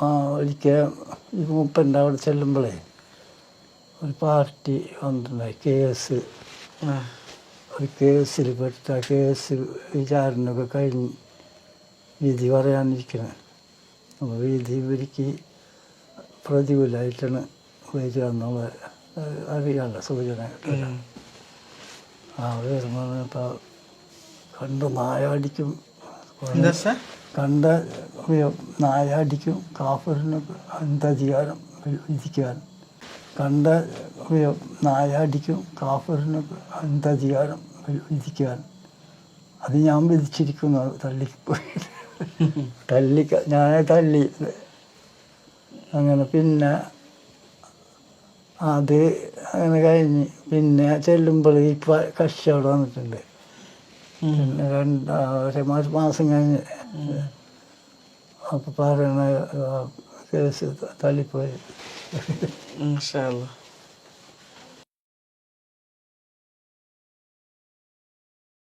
ഒരിക്കൽ ഈ മൂപ്പൻ്റെ അവിടെ ചെല്ലുമ്പോഴേ ഒരു പാർട്ടി വന്നിട്ടുണ്ടായി ഒരു കേസിൽ പെട്ട കേസ് വിചാരണയൊക്കെ കഴിഞ്ഞ് വിധി പറയാനിരിക്കുന്നത്. അപ്പോൾ വിധി ഇവർക്ക് പ്രതികൂലമായിട്ടാണ് വരിക എന്നുള്ള അറിയാമല്ലോ സൂചന. വരുമ്പോൾ ഇപ്പോൾ കണ്ട് നായാടിക്കും നായാടിക്കും കാഫറിന് അന്തധികാരം വിധിക്കാൻ നായാടിക്കും കാഫറിന് അന്തധികാരം വിധിക്കാൻ അത് ഞാൻ വിധിച്ചിരിക്കുന്നു. ഞാൻ തള്ളി അങ്ങനെ. പിന്നെ അത് അങ്ങനെ കഴിഞ്ഞ് പിന്നെ ചെല്ലുമ്പോൾ ഈ കക്ഷി അവിടെ വന്നിട്ടുണ്ട്. പിന്നെ ഒരു മാസം കഴിഞ്ഞ് അപ്പോൾ പറയണ കേസ് തള്ളിപ്പോയി.